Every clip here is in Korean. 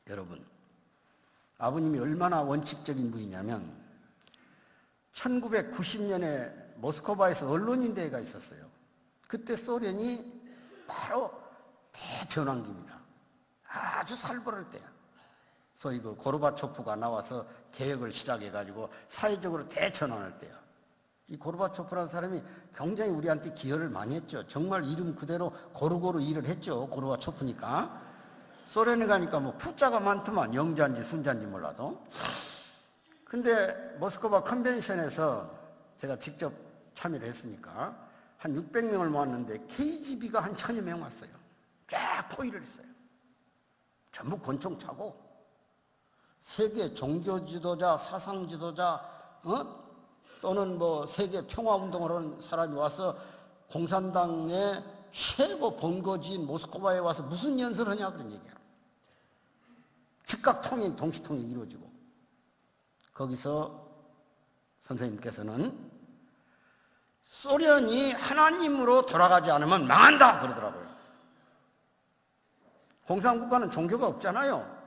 여러분, 아버님이 얼마나 원칙적인 분이냐면 1990년에 모스크바에서 언론인대회가 있었어요. 그때 소련이 바로 대전환기입니다. 아주 살벌할 때야. 소위 그 고르바초프가 나와서 개혁을 시작해가지고 사회적으로 대전환할 때야. 이 고르바초프라는 사람이 굉장히 우리한테 기여를 많이 했죠. 정말 이름 그대로 고루고루 일을 했죠. 고르바초프니까. 소련에 가니까 뭐 푸자가 많더만, 영자인지 순자인지 몰라도. 근데 모스크바 컨벤션에서 제가 직접 참여를 했으니까 한 600명을 모았는데 KGB가 한 1000여 명 왔어요. 쫙 포위를 했어요. 전부 권총 차고 세계 종교 지도자, 사상 지도자, 또는 뭐 세계 평화 운동을 하는 사람이 와서 공산당의 최고 본거지인 모스크바에 와서 무슨 연설을 하냐 그런 얘기야. 즉각 통행, 동시 통행이 이루어지고 거기서 선생님께서는 소련이 하나님으로 돌아가지 않으면 망한다 그러더라고요. 공산국가는 종교가 없잖아요.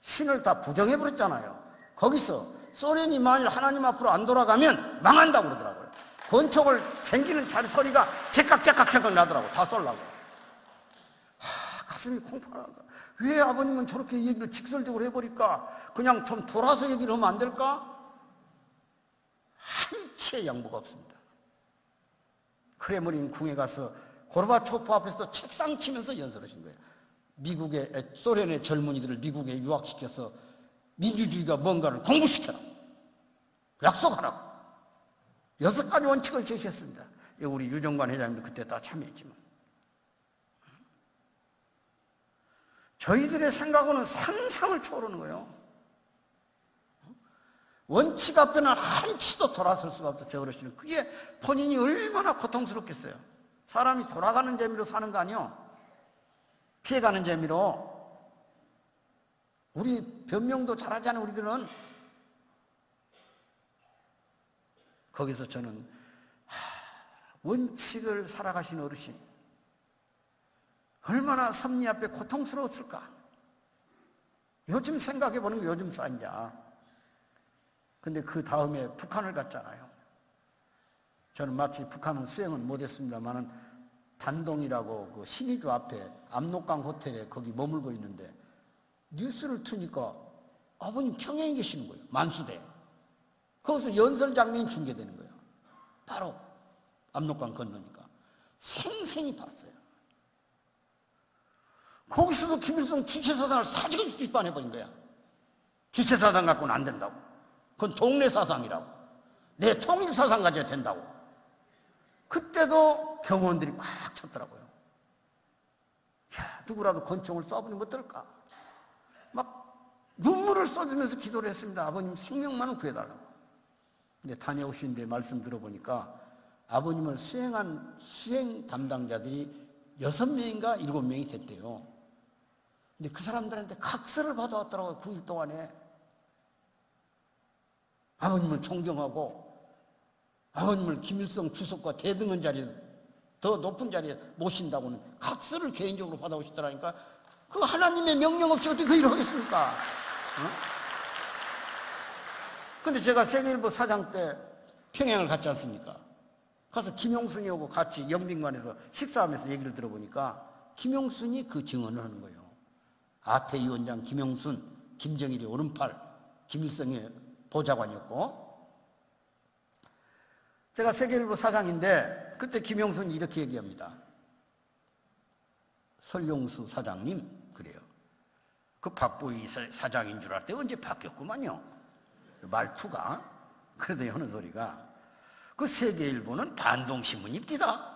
신을 다 부정해버렸잖아요. 거기서 소련이 만일 하나님 앞으로 안 돌아가면 망한다 그러더라고요. 권총을 쟁기는 소리가 제깍 나더라고. 다 쏠라고. 가슴이 콩팥하다. 왜 아버님은 저렇게 얘기를 직설적으로 해버릴까? 그냥 좀 돌아서 얘기를 하면 안 될까? 한치의 양보가 없습니다. 크레므린 궁에 가서 고르바초프 앞에서 책상 치면서 연설하신 거예요. 소련의 젊은이들을 미국에 유학시켜서 민주주의가 뭔가를 공부시켜라. 약속하라고. 6가지 원칙을 제시했습니다. 우리 유정관 회장님도 그때 다 참여했지만. 저희들의 생각으로는 상상을 초월하는 거예요. 원칙 앞에는 한치도 돌아설 수가 없다. 저 어르신은. 그게 본인이 얼마나 고통스럽겠어요. 사람이 돌아가는 재미로 사는 거 아니요. 피해가는 재미로. 우리 변명도 잘하잖아요. 우리들은. 거기서 저는 원칙을 살아가신 어르신 얼마나 섭리 앞에 고통스러웠을까. 요즘 생각해보는 거 요즘 싼자. 근데 그 다음에 북한을 갔잖아요. 저는 마치 북한은 수행은 못했습니다만은 단동이라고 그 신의주 앞에 압록강 호텔에 거기 머물고 있는데 뉴스를 트니까 아버님 평양에 계시는 거예요. 만수대. 거기서 연설 장면이 중계되는 거예요. 바로 압록강 건너니까. 생생히 봤어요. 거기서도 김일성 주체사상을 사직을 비판해버린 거야. 주체사상 갖고는 안 된다고. 그건 동네 사상이라고. 내 통일사상 가져야 된다고. 그때도 경호원들이 꽉 찼더라고요. 야, 누구라도 권총을 쏴보면 어떨까? 막 눈물을 쏟으면서 기도를 했습니다. 아버님 생명만은 구해달라고. 근데 다녀오신 데 말씀 들어보니까 아버님을 수행 담당자들이 6명인가 7명이 됐대요. 근데 그 사람들한테 각서를 받아왔더라고요. 9일 동안에. 아버님을 존경하고 아버님을 김일성 주석과 대등한 자리에, 더 높은 자리에 모신다고는 각서를 개인적으로 받아오시더라니까. 그 하나님의 명령 없이 어떻게 그 일을 하겠습니까? 근데 제가 세계일보 사장 때 평양을 갔지 않습니까? 가서 김용순이하고 같이 영빈관에서 식사하면서 얘기를 들어보니까 김용순이 그 증언을 하는 거예요. 아태 위원장 김용순, 김정일의 오른팔, 김일성의 보좌관이었고, 제가 세계일보 사장인데 그때 김용순이 이렇게 얘기합니다. 설용수 사장님, 그래요. 그 박보희 사장인 줄 알 때 언제 바뀌었구만요. 말투가. 그러더니 하는 소리가 그 세계일보는 반동신문입니다.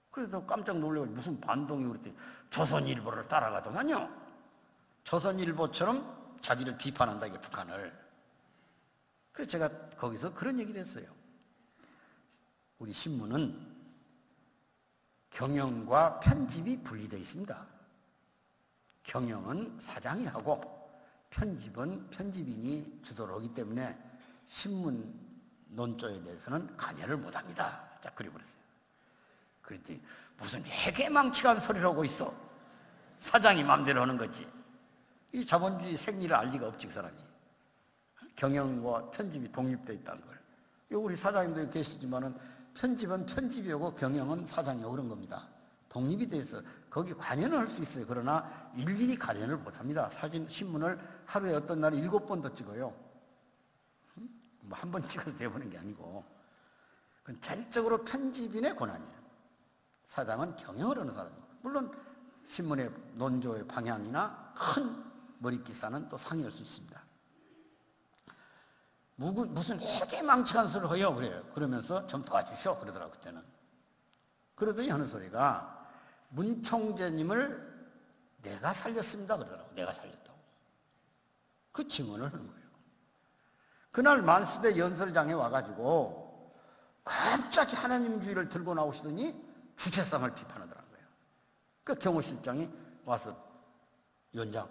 그래서 깜짝 놀라고 무슨 반동이 그랬더니 조선일보를 따라가더만요. 조선일보처럼 자기를 비판한다, 이게 북한을. 그래서 제가 거기서 그런 얘기를 했어요. 우리 신문은 경영과 편집이 분리되어 있습니다. 경영은 사장이 하고 편집은 편집인이 주도를 하기 때문에 신문 논조에 대해서는 관여를 못합니다. 딱 그래버렸어요. 그랬더니 무슨 회계망측한 소리를 하고 있어. 사장이 마음대로 하는 거지. 이 자본주의 생리를 알 리가 없지, 그 사람이. 경영과 편집이 독립되어 있다는 걸. 우리 사장님도 계시지만은 편집은 편집이고 경영은 사장이고 그런 겁니다. 독립이 돼서 거기 관여는 할 수 있어요. 그러나 일일이 관여를 못합니다. 신문을 하루에 어떤 날에 7번도 찍어요. 뭐 한 번 찍어서 돼보는 게 아니고. 그건 전적으로 편집인의 권한이에요. 사장은 경영을 하는 사람이고. 물론 신문의 논조의 방향이나 큰 머릿기사는 또 상의할 수 있습니다. 무슨 해계망측한 소리를 해요, 그래요. 그러면서 좀 도와주시오, 그러더라고, 그때는. 그러더니 하는 소리가 문 총재님을 내가 살렸습니다, 그러더라고. 내가 살렸다고. 그 증언을 하는 거예요. 그날 만수대 연설장에 와가지고 갑자기 하나님주의를 들고 나오시더니 주체성을 비판하더라는 거예요. 그 경호실장이 와서 위원장,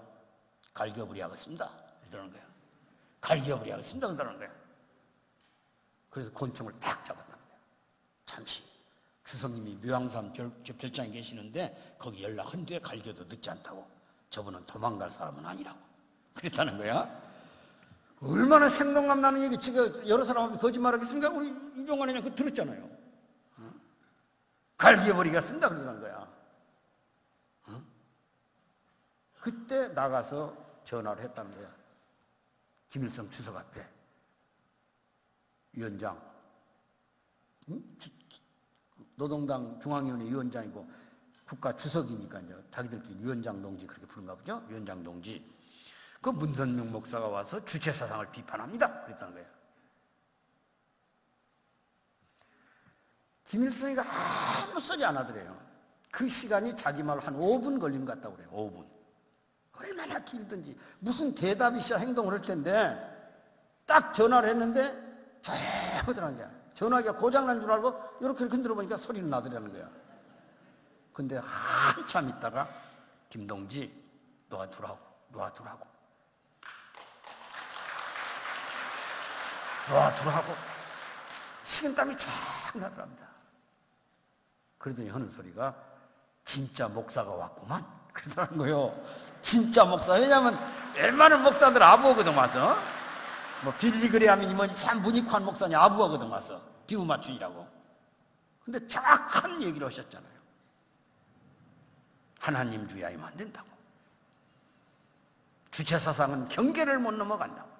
갈겨버리 하겠습니다, 이러는 거예요. 갈겨버리 하겠습니다, 그러는 거예요. 그래서 권총을 탁 잡았다는 거예요. 잠시 주성님이 묘양산 별장에 계시는데 거기 연락한 뒤에 갈겨도 늦지 않다고. 저분은 도망갈 사람은 아니라고 그랬다는 거야. 얼마나 생동감 나는 얘기. 지금 여러 사람이 거짓말하겠습니까? 우리 이종환이 그거 들었잖아요. 갈겨버리겠습니다, 그러더란 거야. 그때 나가서 전화를 했다는 거야. 김일성 주석 앞에. 위원장, 노동당 중앙위원회 위원장이고 국가 주석이니까 이제 자기들끼리 위원장 동지 그렇게 부른가 보죠. 위원장 동지. 그 문선명 목사가 와서 주체 사상을 비판합니다, 그랬다는 거예요. 김일성이가 아무 소리 안 하더래요. 그 시간이 자기 말 한 5분 걸린 것 같다고 그래요. 5분. 얼마나 길든지. 무슨 대답이 시작 행동을 할 텐데 딱 전화를 했는데 조용하더라는 거야. 전화기가 고장난 줄 알고 이렇게 흔들어 보니까 소리는 나더라는 거야. 근데 한참 있다가 김동지 놔두라고 식은땀이 쫙 나더랍니다. 그러더니 하는 소리가 진짜 목사가 왔구만 그러더라는 거예요. 진짜 목사. 왜냐하면 웬만한 목사들 아부하거든 와서. 뭐 빌리그레함이니 뭐니 참 문익환 목사니 아부하거든 와서. 비유 맞추이라고. 근데 정확한 얘기를 하셨잖아요. 하나님 주의하면 안 된다고. 주체사상은 경계를 못 넘어간다고.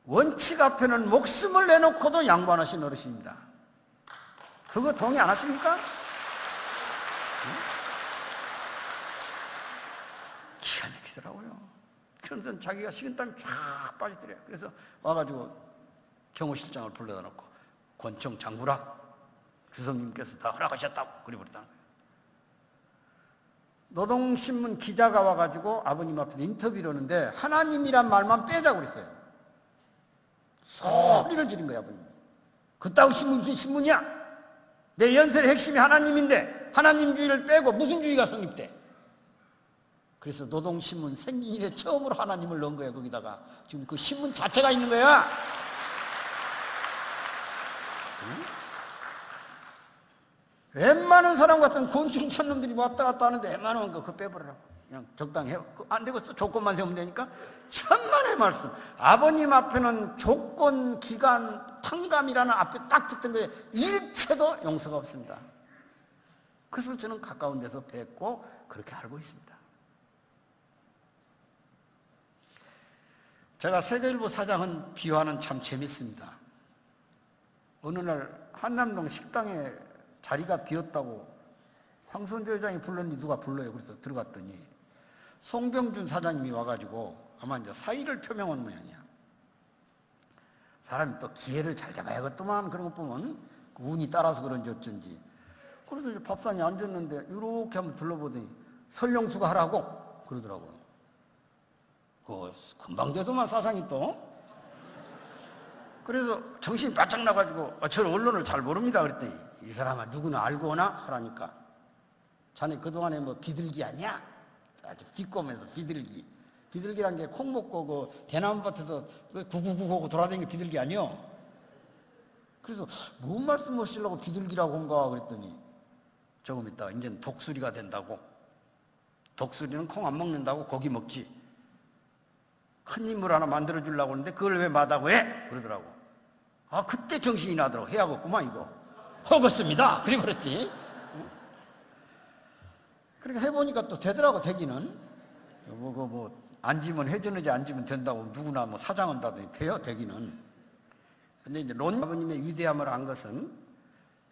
원칙 앞에는 목숨을 내놓고도 양보하신 어르신입니다. 그거 동의 안 하십니까? 기가 막히더라고요. 그러면서 자기가 식은땀이 쫙 빠지더래요. 그래서 와가지고 경호실장을 불러다 놓고 권총 장구라 주성님께서 다 허락하셨다고 그래 버렸다는 거예요. 노동신문 기자가 와가지고 아버님 앞에서 인터뷰를 하는데 하나님이란 말만 빼자고 그랬어요. 소리를 지른 거야, 아버님. 그따위 신문 무슨 신문이야? 내 연설의 핵심이 하나님인데 하나님주의를 빼고 무슨 주의가 성립돼? 그래서 노동신문 생긴 이래 처음으로 하나님을 넣은 거야. 거기다가 지금 그 신문 자체가 있는 거야. 응? 웬만한 사람 같은 곤충 천놈들이 왔다 갔다 하는데 웬만하면 그거 빼버리라고. 그냥 적당히 해. 안 되겠어. 조건만 세우면 되니까. 천만의 말씀. 아버님 앞에는 조건, 기간, 탕감이라는 앞에 딱 붙은 거에 일체도 용서가 없습니다. 그것을 저는 가까운 데서 뵙고 그렇게 알고 있습니다. 제가 세계일보 사장은 비유하는 참 재밌습니다. 어느 날 한남동 식당에 자리가 비었다고 황선조 회장이 불렀니 누가 불러요. 그래서 들어갔더니 송병준 사장님이 와가지고 아마 이제 사의를 표명한 모양이야. 사람이 또 기회를 잘 잡아야겠더만. 그런 거 보면 그 운이 따라서 그런지 어쩐지. 그래서 이제 밥상에 앉았는데 이렇게 한번 둘러보더니 설령수가 하라고 그러더라고요. 그 금방 되더만 사상이 또. 그래서 정신이 바짝 나가지고 저는 언론을 잘 모릅니다 그랬더니 이 사람아 누구나 알고 오나 하라니까 자네 그동안에 뭐 비둘기 아니야? 아주 비꼬면서 비둘기란 게 콩 먹고 그 대나무밭에서 구구구구 돌아다니는 비둘기 아니요? 그래서 뭔 말씀하시려고 비둘기라고 한가 그랬더니 조금 있다가 이제는 독수리가 된다고 독수리는 콩 안 먹는다고 고기 먹지. 큰 인물 하나 만들어 주려고 하는데 그걸 왜 마다고 해? 그러더라고. 아, 그때 정신이 나더라고. 해야겠구만 이거. 허겄습니다. 그래 그랬지. 그렇게 해보니까 또 되더라고. 되기는 앉으면 해주는지 앉으면 된다고 누구나 뭐 사장은 다 돼요. 되기는. 근데 이제 아버님의 위대함을 안 것은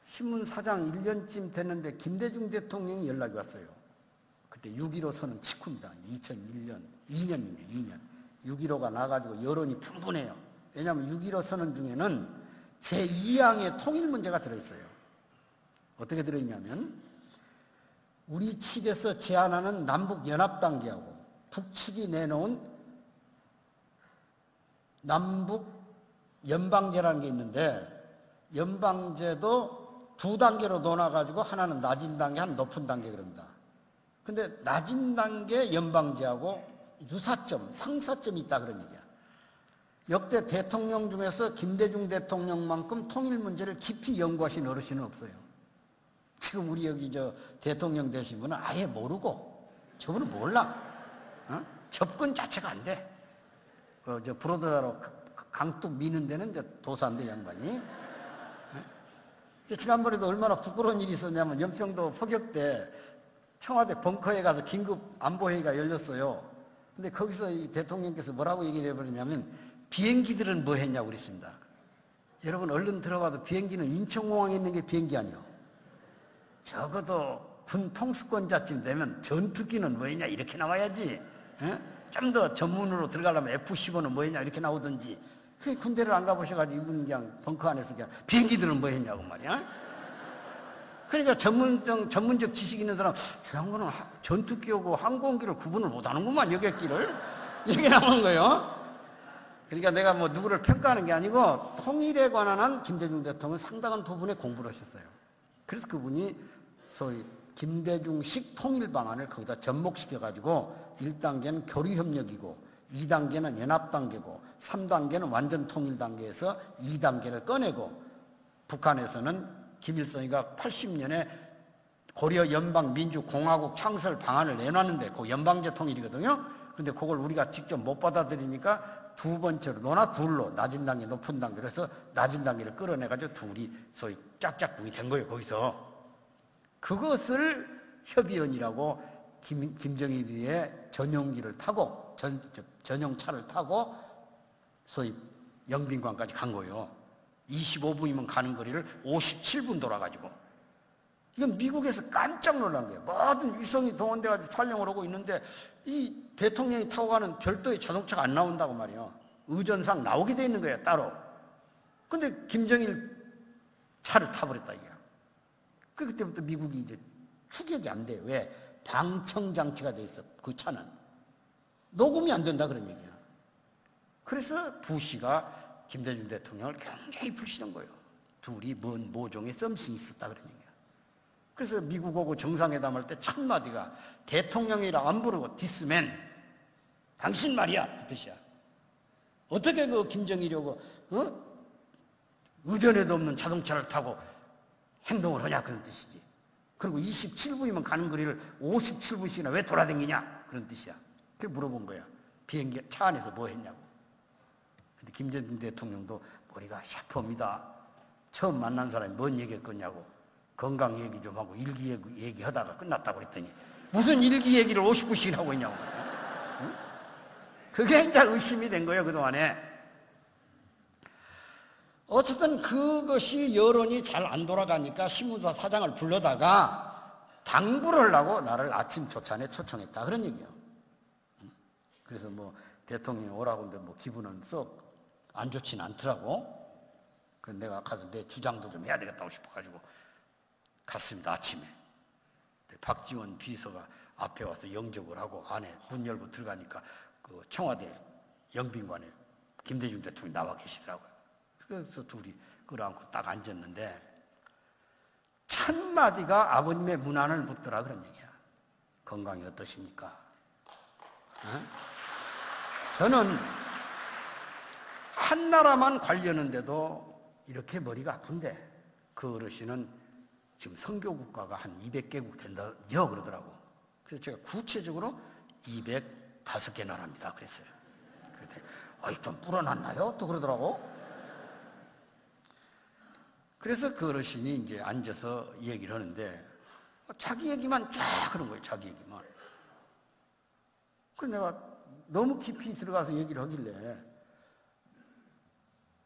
신문 사장 1년쯤 됐는데 김대중 대통령이 연락이 왔어요. 그때 6.15 선언 직후입니다. 2001년 2년이네. 2년 6.15가 나가지고 여론이 풍부해요. 왜냐하면 6.15 선언 중에는 제2항의 통일 문제가 들어있어요. 어떻게 들어있냐면 우리 측에서 제안하는 남북 연합단계하고 북측이 내놓은 남북 연방제라는 게 있는데 연방제도 두 단계로 나눠가지고 하나는 낮은 단계, 하나는 높은 단계 그럽니다. 근데 낮은 단계 연방제하고 유사점, 상사점이 있다 그런 얘기야. 역대 대통령 중에서 김대중 대통령만큼 통일 문제를 깊이 연구하신 어르신은 없어요. 지금 우리 여기 대통령 되신 분은 아예 모르고 저분은 몰라. 접근 자체가 안 돼. 브로드다로 강둑 미는 데는 이제 도사인데 양반이. 지난번에도 얼마나 부끄러운 일이 있었냐면 연평도 포격 때 청와대 벙커에 가서 긴급 안보회의가 열렸어요. 근데 거기서 이 대통령께서 뭐라고 얘기를 해버리냐면 비행기들은 뭐 했냐고 그랬습니다. 여러분 얼른 들어봐도 비행기는 인천공항에 있는 게 비행기 아니요. 적어도 군 통수권자쯤 되면 전투기는 뭐 했냐 이렇게 나와야지. 좀 더 전문으로 들어가려면 F-15는 뭐 했냐 이렇게 나오든지. 그 군대를 안 가보셔가지고 이분 그냥 벙커 안에서 그냥 비행기들은 뭐 했냐고 말이야. 그러니까 전문적 지식 있는 사람 저 양반은 전투기하고 항공기를 구분을 못하는구만 여객기를 이렇게 나오는 거예요. 그러니까 내가 뭐 누구를 평가하는 게 아니고 통일에 관한 한 김대중 대통령은 상당한 부분에 공부를 하셨어요. 그래서 그분이 소위 김대중식 통일 방안을 거기다 접목시켜가지고 1단계는 교류협력이고 2단계는 연합단계고 3단계는 완전 통일 단계에서 2단계를 꺼내고 북한에서는 김일성이가 80년에 고려 연방민주공화국 창설 방안을 내놨는데 그 연방제 통일이거든요. 근데 그걸 우리가 직접 못 받아들이니까 두 번째로 너나 둘로 낮은 단계 높은 단계로 해서 낮은 단계를 끌어내가지고 둘이 소위 짝짝꿍이 된 거예요. 거기서 그것을 협의원이라고 김정일의 전용기를 타고 전용차를 타고 소위 영빈관까지 간 거예요. 25분이면 가는 거리를 57분 돌아가지고. 이건 미국에서 깜짝 놀란 거예요. 모든 위성이 동원돼가지고 촬영을 하고 있는데 이 대통령이 타고 가는 별도의 자동차가 안 나온다고 말이에요. 의전상 나오게 돼 있는 거예요, 따로. 근데 김정일 차를 타버렸다, 이게. 그때부터 미국이 이제 추격이 안 돼요. 왜? 방청장치가 돼 있어, 그 차는. 녹음이 안 된다, 그런 얘기야. 그래서 부시가 김대중 대통령을 굉장히 불시는 거예요. 둘이 뭔 모종의 썸씽이 있었다, 그런 얘기야. 그래서 미국하고 정상회담할 때 첫 마디가 대통령이라 안 부르고 디스맨, 당신 말이야, 그 뜻이야. 어떻게 그 김정일이하고 의전에도 없는 자동차를 타고 행동을 하냐, 그런 뜻이지. 그리고 27분이면 가는 거리를 57분씩이나 왜 돌아다니냐, 그런 뜻이야. 그래 물어본 거야. 비행기 차 안에서 뭐 했냐고. 근데 김대중 대통령도 머리가 샤프합니다. 처음 만난 사람이 뭔 얘기했겠냐고. 건강 얘기 좀 하고 일기 얘기하다가 끝났다고 그랬더니 무슨 일기 얘기를 50분씩이나 하고 있냐고. 응? 그게 이제 의심이 된 거예요, 그동안에. 어쨌든 그것이 여론이 잘 안 돌아가니까 신문사 사장을 불러다가 당부를 하려고 나를 아침 조찬에 초청했다, 그런 얘기예요. 그래서 뭐 대통령이 오라고 하는데 뭐 기분은 썩 안 좋진 않더라고. 그래서 내가 가서 내 주장도 좀 해야 되겠다고 싶어가지고 갔습니다, 아침에. 박지원 비서가 앞에 와서 영접을 하고 안에 문 열고 들어가니까 그 청와대 영빈관에 김대중 대통령이 나와 계시더라고요. 그래서 둘이 끌어안고 딱 앉았는데 첫 마디가 아버님의 문안을 묻더라, 그런 얘기야. 건강이 어떠십니까? 저는 한 나라만 관리하는데도 이렇게 머리가 아픈데 그 어르신은 지금 선교국가가 한 200개국 된다요, 그러더라고. 그래서 제가 구체적으로 205개 나라입니다 그랬어요. 그랬더니 아이 좀 불어났나요? 또 그러더라고. 그래서 그 어르신이 이제 앉아서 얘기를 하는데 자기 얘기만 쫙 하는 거예요. 자기 얘기만. 그래서 내가 너무 깊이 들어가서 얘기를 하길래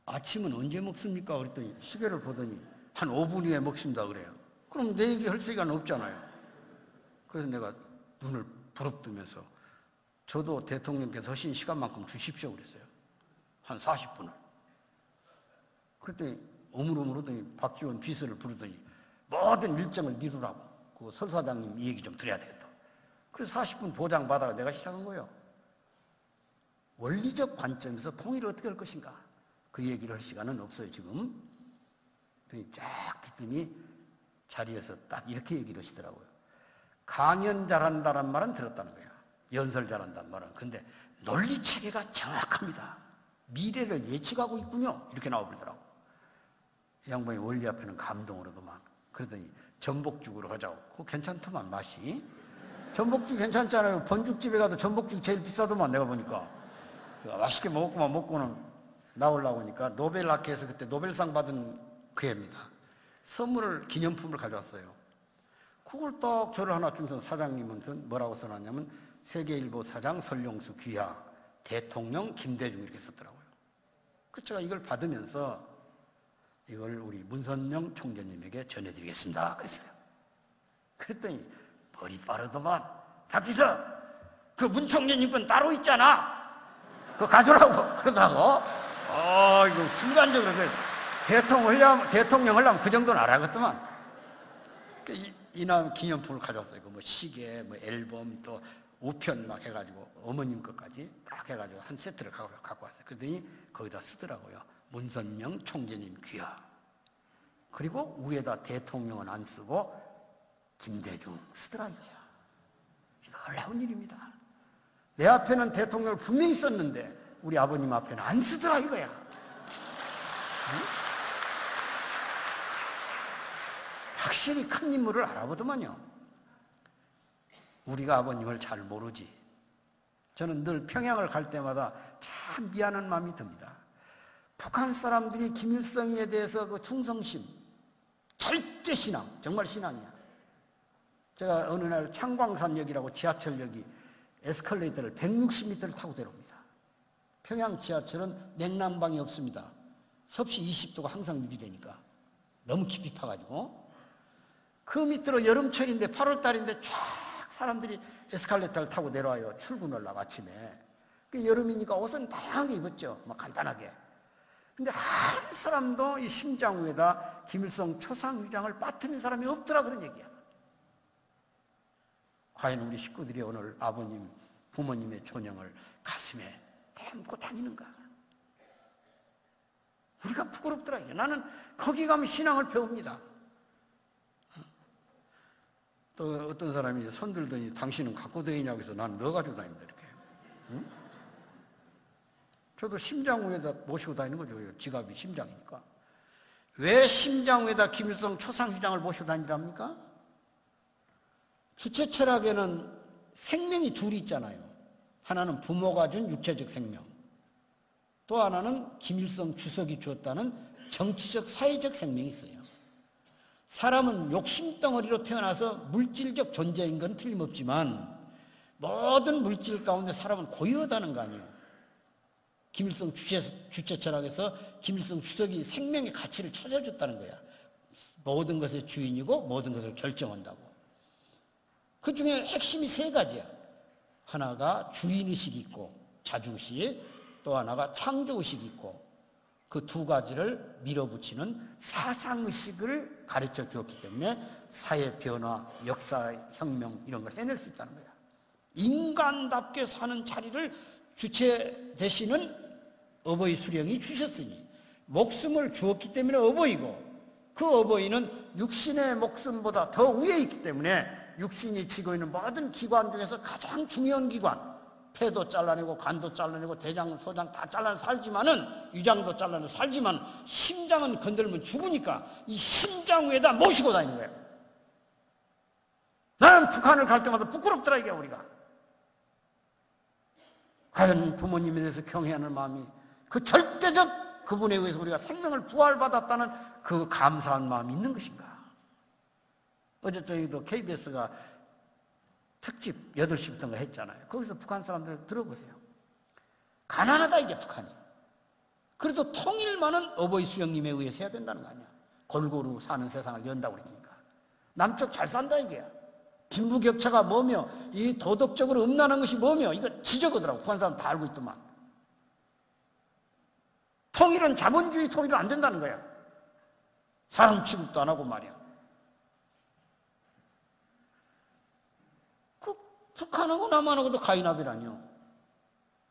아침은 언제 먹습니까? 그랬더니 시계를 보더니 한 5분 후에 먹습니다 그래요. 그럼 내 얘기 할 시간 없잖아요. 그래서 내가 눈을 부릅뜨면서 저도 대통령께서 하신 시간만큼 주십시오 그랬어요. 한 40분을. 그랬더니 어물어물하더니 박지원 비서를 부르더니 모든 일정을 미루라고. 그 설사장님 얘기 좀 드려야 되겠다. 그래서 40분 보장받아가 내가 시작한 거예요. 원리적 관점에서 통일을 어떻게 할 것인가. 그 얘기를 할 시간은 없어요 지금. 쫙 듣더니 자리에서 딱 이렇게 얘기를 하시더라고요. 강연 잘한다는 말은 들었다는 거야. 연설 잘한다는 말은. 근데 논리 체계가 정확합니다. 미래를 예측하고 있군요. 이렇게 나와버리더라고. 이 양반이 원리 앞에는 감동을 하더만. 그러더니 전복죽으로 하자고. 그거 괜찮더만 맛이. 전복죽 괜찮잖아요. 번죽집에 가도 전복죽 제일 비싸더만 내가 보니까. 맛있게 먹고는 나오려고 하니까 노벨학회에서 그때 노벨상 받은 그 애입니다. 선물을 기념품을 가져왔어요. 그걸 딱 저를 하나 주면서 사장님은 뭐라고 써놨냐면 세계일보 사장 설용수 귀하 대통령 김대중 이렇게 썼더라고요. 그 제가 이걸 받으면서 이걸 우리 문선명 총재님에게 전해드리겠습니다 그랬어요. 그랬더니 머리 빠르더만 박지서 그 문 총재님 건 따로 있잖아 그거 가져라고 그러더라고. 이거 순간적으로 대통령 하려면 그 정도는 알아야겠더만. 이남 기념품을 가져왔어요. 뭐 시계, 뭐 앨범, 또 우편 막 해가지고 어머님 것까지 딱 해가지고 한 세트를 갖고 왔어요. 그러더니 거기다 쓰더라고요. 문선명 총재님 귀하. 그리고 위에다 대통령은 안 쓰고 김대중 쓰더라 이거야. 놀라운 일입니다. 내 앞에는 대통령을 분명히 썼는데 우리 아버님 앞에는 안 쓰더라 이거야. 응? 확실히 큰 인물을 알아보더만요. 우리가 아버님을 잘 모르지. 저는 늘 평양을 갈 때마다 참 미안한 마음이 듭니다. 북한 사람들이 김일성에 대해서 그 충성심, 절대 신앙, 정말 신앙이야. 제가 어느 날 창광산역이라고 지하철역이 에스컬레이터를 160m를 타고 내려옵니다. 평양 지하철은 냉난방이 없습니다. 섭씨 20도가 항상 유지되니까 너무 깊이 파가지고 그 밑으로 여름철인데 8월달인데 쫙 사람들이 에스컬레이터를 타고 내려와요. 출근하려고 아침에. 여름이니까 옷은 다양하게 입었죠. 막 간단하게. 근데 한 사람도 이 심장 위에다 김일성 초상휘장을 빠뜨린 사람이 없더라 그런 얘기야. 과연 우리 식구들이 오늘 아버님, 부모님의 존영을 가슴에 담고 다니는가? 우리가 부끄럽더라. 나는 거기 가면 신앙을 배웁니다. 또 어떤 사람이 손 들더니 당신은 갖고 다니냐고 해서 난 너 가지고 다닌다 이렇게. 응? 저도 심장 위에다 모시고 다니는 거죠. 지갑이 심장이니까. 왜 심장 위에다 김일성 초상휘장을 모시고 다니랍니까? 주체 철학에는 생명이 둘이 있잖아요. 하나는 부모가 준 육체적 생명, 또 하나는 김일성 주석이 주었다는 정치적 사회적 생명이 있어요. 사람은 욕심덩어리로 태어나서 물질적 존재인 건 틀림없지만 모든 물질 가운데 사람은 고유하다는 거 아니에요. 김일성 주체 철학에서 김일성 주석이 생명의 가치를 찾아줬다는 거야. 모든 것의 주인이고 모든 것을 결정한다고. 그 중에 핵심이 세 가지야. 하나가 주인의식이 있고 자주의식, 또 하나가 창조의식이 있고 그 두 가지를 밀어붙이는 사상의식을 가르쳐 주었기 때문에 사회 변화, 역사혁명 이런 걸 해낼 수 있다는 거야. 인간답게 사는 자리를 주체 되시는 어버이 수령이 주셨으니 목숨을 주었기 때문에 어버이고 그 어버이는 육신의 목숨보다 더 위에 있기 때문에 육신이 지고 있는 모든 기관 중에서 가장 중요한 기관, 폐도 잘라내고 간도 잘라내고 대장, 소장 다 잘라내고 살지만은 위장도 잘라내고 살지만 심장은 건들면 죽으니까 이 심장 위에다 모시고 다니는 거예요. 나는 항상 북한을 갈 때마다 부끄럽더라 이게 우리가. 과연 부모님에 대해서 경외하는 마음이, 그 절대적 그분에 의해서 우리가 생명을 부활받았다는 그 감사한 마음이 있는 것인가. 어제 저희도 KBS가 특집 8시부터인가 했잖아요. 거기서 북한 사람들 들어보세요. 가난하다 이게 북한이. 그래도 통일만은 어버이 수영님에 의해서 해야 된다는 거 아니야. 골고루 사는 세상을 연다고 그러니까. 남쪽 잘 산다 이게야. 빈부격차가 뭐며 이 도덕적으로 음란한 것이 뭐며 이거 지적하더라고. 북한 사람 다 알고 있더만. 통일은 자본주의 통일은 안 된다는 거야. 사람 취급도 안 하고 말이야. 그 북한하고 남한하고도 가인아벨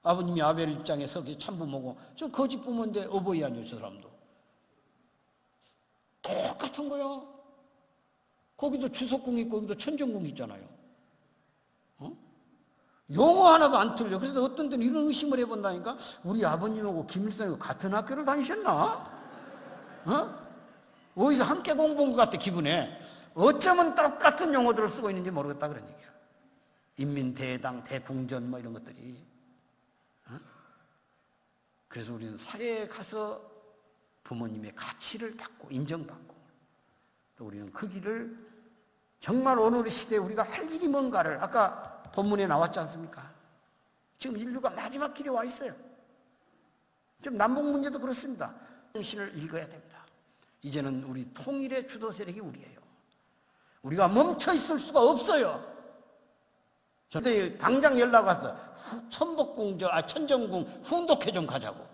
아버님이 아벨 입장에 서기 참부모고 저 거짓 부모인데 어버이 아니요 저 사람도. 똑같은 거야. 거기도 주석궁 있고 여기도 천정궁 있잖아요. 용어 하나도 안 틀려. 그래서 어떤 때는 이런 의심을 해본다니까. 우리 아버님하고 김일성하고 같은 학교를 다니셨나? 어디서 함께 공부한 것 같아 기분에. 어쩌면 똑같은 용어들을 쓰고 있는지 모르겠다 그런 얘기야. 인민대당, 대궁전 뭐 이런 것들이. 그래서 우리는 사회에 가서 부모님의 가치를 받고 인정받고, 또 우리는 그 길을 정말 오늘의 시대에 우리가 할 일이 뭔가를, 아까 본문에 나왔지 않습니까? 지금 인류가 마지막 길에 와 있어요. 지금 남북 문제도 그렇습니다. 정신을 읽어야 됩니다. 이제는 우리 통일의 주도 세력이 우리예요. 우리가 멈춰 있을 수가 없어요. 저한테 당장 연락 와서 천복궁, 천정궁 훈독회 좀 가자고.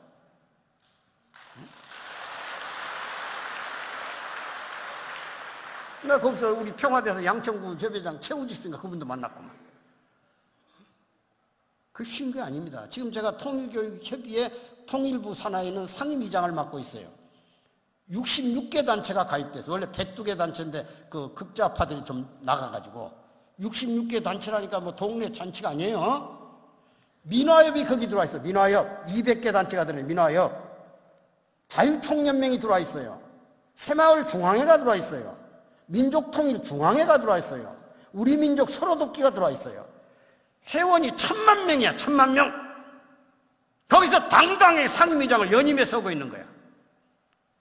나 거기서 우리 평화대에서 양천구 협회장 최우지 씨인가 그분도 만났구만. 그 쉬운 게 아닙니다. 지금 제가 통일교육협의회 통일부 산하에는 상임위장을 맡고 있어요. 66개 단체가 가입돼서, 원래 102개 단체인데 그 극좌파들이 좀 나가가지고 66개 단체라니까 뭐 동네 잔치가 아니에요. 민화협이 거기 들어와 있어요. 민화협 200개 단체가 들어요. 민화협. 자유총연맹이 들어와 있어요. 새마을중앙회가 들어와 있어요. 민족통일중앙회가 들어와 있어요. 우리민족 서로돕기가 들어와 있어요. 회원이 1000만 명이야. 1000만 명. 거기서 당당히 상임위장을 연임해 서고 있는 거야.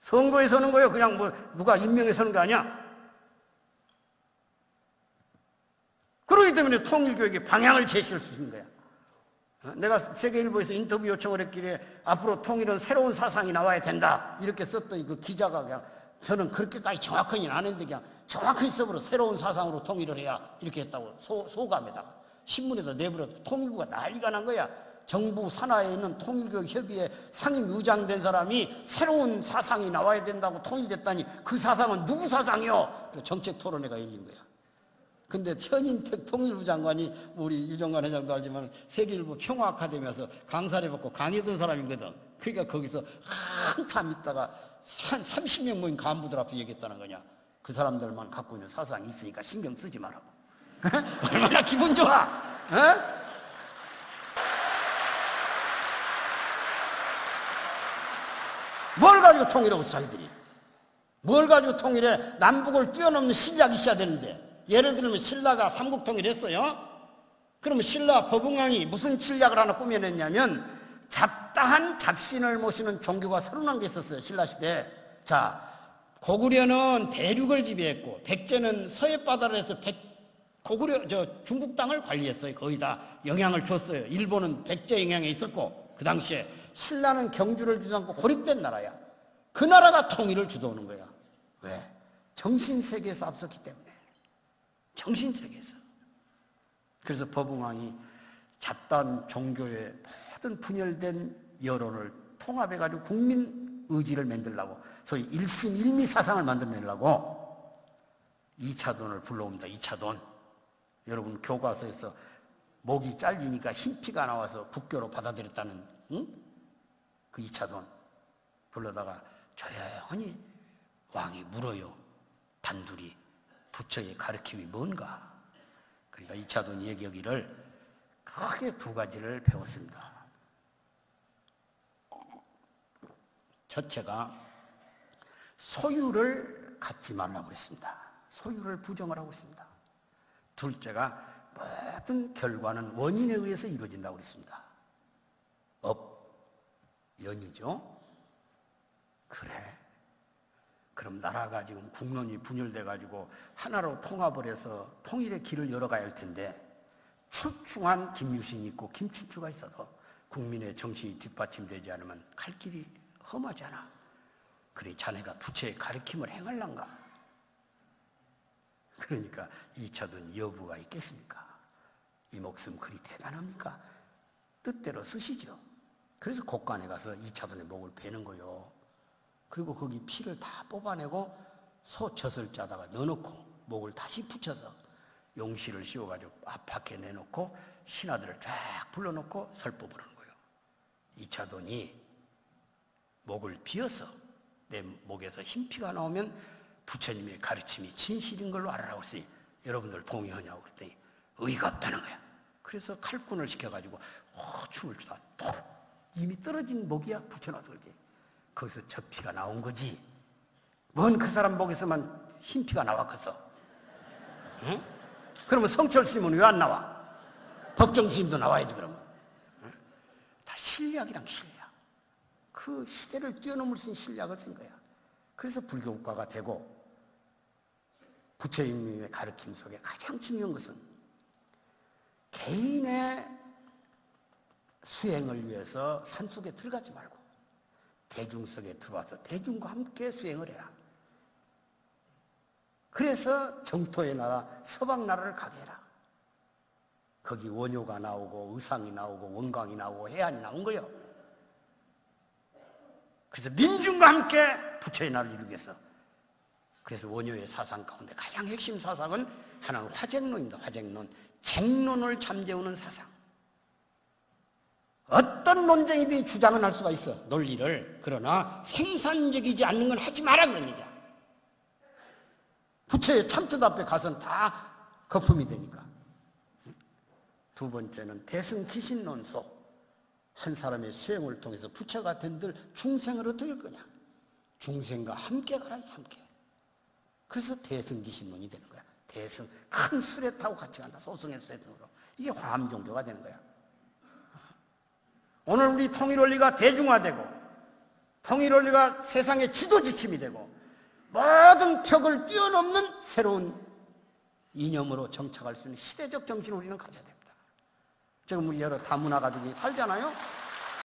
선거에 서는 거예요. 그냥 뭐 누가 임명해 서는 거 아니야. 그렇기 때문에 통일교육의 방향을 제시할 수 있는 거야. 내가 세계일보에서 인터뷰 요청을 했길래 앞으로 통일은 새로운 사상이 나와야 된다 이렇게 썼더니 그 기자가 그냥, 저는 그렇게까지 정확하게는 안 했는데 그냥 정확하게 써버려. 새로운 사상으로 통일을 해야 이렇게 했다고 소감에다가 신문에다 내버려. 통일부가 난리가 난 거야. 정부 산하에 있는 통일교육협의회 상임위장 사람이 새로운 사상이 나와야 된다고 통일됐다니 그 사상은 누구 사상이요? 그래서 정책토론회가 열린 거야. 근데 현인택 통일부 장관이, 우리 유정관 회장도 알지만 세계일보 평화아카데미에서 강사를 받고 강의했던 사람이거든. 그러니까 거기서 한참 있다가 한 30명 모인 간부들 앞에 얘기했다는 거냐. 그 사람들만 갖고 있는 사상이 있으니까 신경 쓰지 말라고. 얼마나 기분 좋아. 뭘 가지고 통일하고 자기들이. 뭘 가지고 통일해. 남북을 뛰어넘는 실력이 있어야 되는데. 예를 들면 신라가 삼국통일했어요. 그러면 신라 법흥왕이 무슨 실력을 하나 꾸며냈냐면 잡다한 잡신을 모시는 종교가 31개 있었어요. 신라시대에. 자, 고구려는 대륙을 지배했고 백제는 서해바다에서 중국 땅을 관리했어요. 거의 다 영향을 줬어요. 일본은 백제 영향이 있었고, 그 당시에 신라는 경주를 주지 않고 고립된 나라야. 그 나라가 통일을 주도하는 거야. 왜? 정신세계에서 앞섰기 때문에. 정신세계에서. 그래서 법흥왕이 잡다한 종교의 모든 분열된 여론을 통합해가지고 국민 의지를 만들려고, 소위 일심일미 사상을 만들어내려고 2차돈을 불러옵니다. 2차돈. 여러분 교과서에서 목이 잘리니까 흰피가 나와서 국교로 받아들였다는 그 2차돈 불러다가 조용히 왕이 물어요. 단둘이. 부처의 가르침이 뭔가. 그러니까 2차돈 얘기하기를 크게 2가지를 배웠습니다. 첫째가 소유를 갖지 말라고 했습니다. 소유를 부정을 하고 있습니다. 둘째가 모든 결과는 원인에 의해서 이루어진다고 그랬습니다. 연이죠. 그래. 그럼 나라가 지금 국론이 분열돼 가지고 하나로 통합을 해서 통일의 길을 열어가야 할 텐데 출중한 김유신이 있고 김춘추가 있어도 국민의 정신이 뒷받침되지 않으면 갈 길이 험하잖아. 그래 자네가 부처의 가르침을 행할란가? 그러니까 이차돈 여부가 있겠습니까? 이 목숨 그리 대단합니까? 뜻대로 쓰시죠. 그래서 곡간에 가서 이차돈의 목을 베는 거요. 그리고 거기 피를 다 뽑아내고 소 젖을 짜다가 넣어놓고 목을 다시 붙여서 용시를 씌워가지고 앞 밖에 내놓고 신하들을 쫙 불러놓고 설법을 하는 거예요. 이차돈이 목을 비어서 내 목에서 흰피가 나오면 부처님의 가르침이 진실인 걸로 알아라고 했으니 여러분들 동의하냐고 그랬더니 의의가 없다는 거야. 그래서 칼군을 시켜가지고 춤을 추다 또 이미 떨어진 목이야 붙여놔서 그러지. 거기서 저 피가 나온 거지. 뭔 그 사람 목에서만 흰 피가 나왔겠어? 응? 그러면 성철 스님은 왜 안 나와? 법정 스님도 나와야지 그러면. 응? 다 신략이랑 신략. 그 시대를 뛰어넘을 수 있는 신략을 쓴 거야. 그래서 불교국가가 되고 부처님의 가르침 속에 가장 중요한 것은 개인의 수행을 위해서 산속에 들어가지 말고 대중 속에 들어와서 대중과 함께 수행을 해라. 그래서 정토의 나라 서방 나라를 가게 해라. 거기 원효가 나오고 의상이 나오고 원광이 나오고 해안이 나온 거예요. 그래서 민중과 함께 부처의 나라를 이루겠어. 그래서 원효의 사상 가운데 가장 핵심 사상은 하나는 화쟁론입니다. 화쟁론. 쟁론을 잠재우는 사상. 어떤 논쟁이든 주장은 할 수가 있어, 논리를. 그러나 생산적이지 않는 건 하지 마라 그런 얘기야. 부처의 참뜻 앞에 가서는 다 거품이 되니까. 두 번째는 대승기신론소. 한 사람의 수행을 통해서 부처가 된들 중생을 어떻게 할 거냐. 중생과 함께 가라, 함께. 그래서 대승기신론이 되는 거야. 대승, 큰 수레 타고 같이 간다. 소승의 수레등으로. 이게 화엄종교가 되는 거야. 오늘 우리 통일원리가 대중화되고 통일원리가 세상의 지도지침이 되고 모든 벽을 뛰어넘는 새로운 이념으로 정착할 수 있는 시대적 정신을 우리는 가져야 됩니다. 지금 우리 여러 다문화 가족이 살잖아요.